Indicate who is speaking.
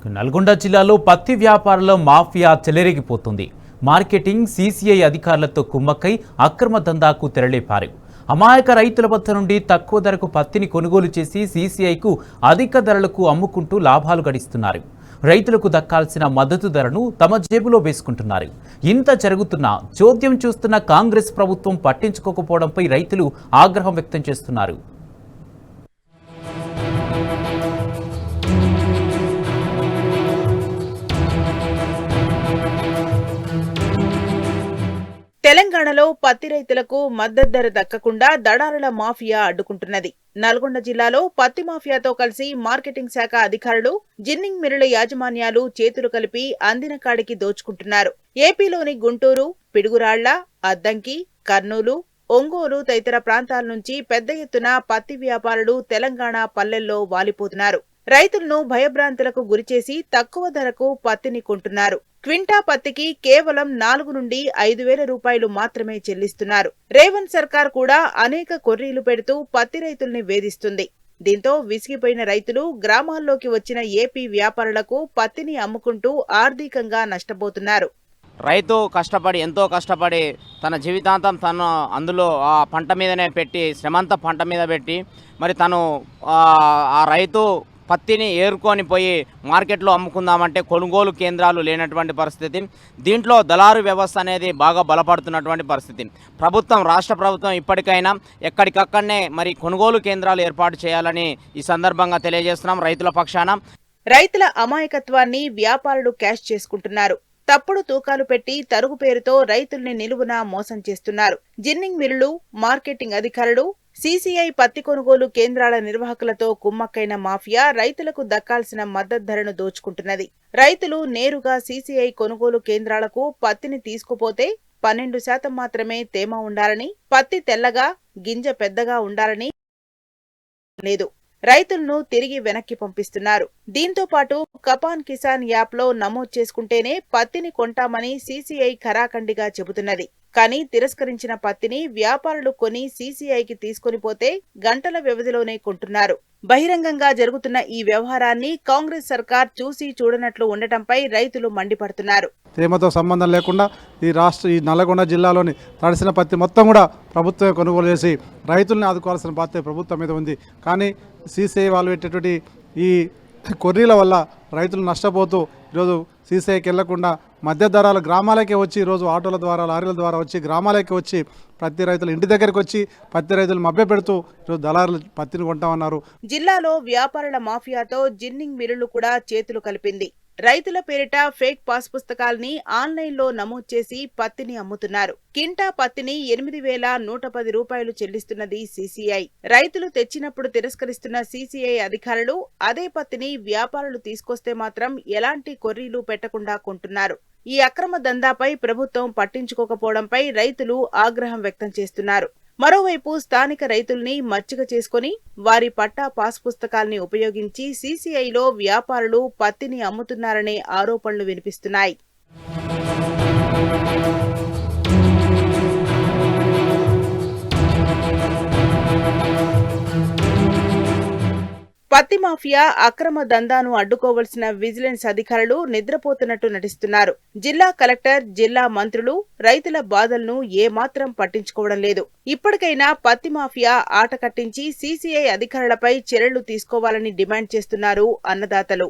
Speaker 1: నల్గొండ జిల్లాలో పత్తి వ్యాపారంలో మాఫియా చెలరేగిపోతుంది. మార్కెటింగ్ సీసీఐ అధికారులతో కుమ్మక్కై అక్రమ దందాకు తెరలేపారు. అమాయక రైతుల వద్ద నుండి తక్కువ ధరకు పత్తిని కొనుగోలు చేసి సీసీఐకు అధిక ధరలకు అమ్ముకుంటూ లాభాలు గడిస్తున్నారు. రైతులకు దక్కాల్సిన మద్దతు ధరను తమ జేబులో వేసుకుంటున్నారు. ఇంత జరుగుతున్నా చోద్యం చూస్తున్న కాంగ్రెస్ ప్రభుత్వం పట్టించుకోకపోవడంపై రైతులు ఆగ్రహం వ్యక్తం చేస్తున్నారు.
Speaker 2: తెలంగాణలో పత్తి రైతులకు మద్దతు ధర దక్కకుండా దళారుల మాఫియా అడ్డుకుంటున్నది. నల్గొండ జిల్లాలో పత్తి మాఫియాతో కలిసి మార్కెటింగ్ శాఖ అధికారులు, జిన్నింగ్ మిల్లుల యాజమాన్యాలు చేతులు కలిపి అందిన కాడికి దోచుకుంటున్నారు. ఏపీలోని గుంటూరు, పిడుగురాళ్ల, అద్దంకి, కర్నూలు, ఒంగోలు తదితర ప్రాంతాల నుంచి పెద్ద ఎత్తున పత్తి వ్యాపారులు తెలంగాణ పల్లెల్లో వాలిపోతున్నారు. రైతులను భయభ్రాంతులకు గురిచేసి తక్కువ ధరకు పత్తిని కొంటున్నారు. క్వింటా పత్తికి కేవలం 4 నుండి 5,000 రూపాయలు మాత్రమే చెల్లిస్తున్నారు. రేవంత్ సర్కార్ కూడా అనేక కొర్రీలు పెడుతూ పత్తి రైతుల్ని వేధిస్తుంది. దీంతో విసిగిపోయిన రైతులు గ్రామాల్లోకి వచ్చిన ఏపీ వ్యాపారులకు పత్తిని అమ్ముకుంటూ ఆర్థికంగా నష్టపోతున్నారు.
Speaker 3: రైతు ఎంతో కష్టపడి తన జీవితాంతం తను అందులో ఆ పంట మీదనే పెట్టి శ్రమంతా పంట మీద పెట్టి మరి తను ఆ రైతు పత్తిని ఏరుకొని పోయి మార్కెట్లో అమ్ముకుందామంటే కొనుగోలు కేంద్రాలు లేనటువంటి పరిస్థితి. దీంట్లో దళారు వ్యవస్థ అనేది బాగా బలపడుతున్నటువంటి పరిస్థితి. రాష్ట్ర ప్రభుత్వం ఇప్పటికైనా ఎక్కడికక్కడనే మరి కొనుగోలు కేంద్రాలు ఏర్పాటు చేయాలని ఈ సందర్భంగా తెలియజేస్తున్నాం రైతుల పక్షాన.
Speaker 2: రైతుల అమాయకత్వాన్ని వ్యాపారులు క్యాష్ చేసుకుంటున్నారు. తప్పుడు తూకాలు పెట్టి తరుగు పేరుతో రైతుల్ని నిలువునా మోసం చేస్తున్నారు. జిన్నింగ్ మిల్లులు, మార్కెటింగ్ అధికారులు, సీసీఐ పత్తి కొనుగోలు కేంద్రాల నిర్వాహకులతో కుమ్మక్కైన మాఫియా రైతులకు దక్కాల్సిన మద్దతు ధరను దోచుకుంటున్నది. రైతులు నేరుగా సీసీఐ కొనుగోలు కేంద్రాలకు పత్తిని తీసుకుపోతే 12% మాత్రమే తేమ ఉండాలని, పత్తి తెల్లగా, గింజ పెద్దగా ఉండాలని లేదు. రైతులను తిరిగి వెనక్కి పంపిస్తున్నారు. దీంతో పాటు కపాన్ కిసాన్ యాప్లో నమోదు చేసుకుంటేనే పత్తిని కొంటామని సీసీఐ ఖరాఖండిగా చెబుతున్నది. కానీ తిరస్కరించిన పత్తిని వ్యాపారులు కొని సీసీఐకి తీసుకొని పోతే గంటల వ్యవధిలోనే కొంటున్నారు. బహిరంగంగా జరుగుతున్న ఈ వ్యవహారాన్ని కాంగ్రెస్ సర్కార్ చూసి చూడనట్లు ఉండటంపై రైతులు మండిపడుతున్నారు.
Speaker 4: తేమతో సంబంధం లేకుండా ఈ నల్గొండ జిల్లాలోని తడిసిన పత్తి మొత్తం కూడా ప్రభుత్వమే కొనుగోలు చేసి రైతుల్ని ఆదుకోవాల్సిన బాధ్యత ప్రభుత్వం మీద ఉంది. కానీ సీసీఐ వాళ్ళు పెట్టేటువంటి ఈ కొర్రీల వల్ల రైతులు నష్టపోతూ ఈరోజు సీసీఐకి వెళ్లకుండా మధ్య ధరలు గ్రామాలకే వచ్చి ఈరోజు ఆటోల ద్వారా, లారీల ద్వారా వచ్చి గ్రామాలకే వచ్చి పత్తి రైతులు ఇంటి దగ్గరికి వచ్చి పత్తి రైతులు మభ్యపెడుతూ ఈరోజు దళారులు పత్తిని కొంటామన్నారు.
Speaker 2: జిల్లాలో వ్యాపారుల మాఫియాతో జిన్నింగ్ మిల్లులు కూడా చేతులు కలిపింది. రైతుల పేరిట ఫేక్ పాస్ పుస్తకాల్ని ఆన్లైన్లో నమోదు చేసి పత్తిని అమ్ముతున్నారు. కింటా పత్తిని 8,110 రూపాయలు చెల్లిస్తున్నది సీసీఐ. రైతులు తెచ్చినప్పుడు తిరస్కరిస్తున్న సీసీఐ అధికారులు అదే పత్తిని వ్యాపారులు తీసుకొస్తే మాత్రం ఎలాంటి కొర్రీలు పెట్టకుండా కొంటున్నారు. ఈ అక్రమ దందాపై ప్రభుత్వం పట్టించుకోకపోవడంపై రైతులు ఆగ్రహం వ్యక్తం చేస్తున్నారు. మరోవైపు స్థానిక రైతుల్ని మచ్చిక చేసుకుని వారి పట్టా పాస్ పుస్తకాల్ని ఉపయోగించి సీసీఐలో వ్యాపారులు పత్తిని అమ్ముతున్నారనే ఆరోపణలు వినిపిస్తున్నాయి. పత్తి మాఫియా అక్రమ దందాను అడ్డుకోవలసిన విజిలెన్స్ అధికారులు నిద్రపోతున్నట్టు నటిస్తున్నారు. జిల్లా కలెక్టర్, జిల్లా మంత్రులు రైతుల బాధలను ఏమాత్రం పట్టించుకోవడం లేదు. ఇప్పటికైనా పత్తి మాఫియా ఆట కట్టించి సీసీఐ అధికారులపై చర్యలు తీసుకోవాలని డిమాండ్ చేస్తున్నారు అన్నదాతలు.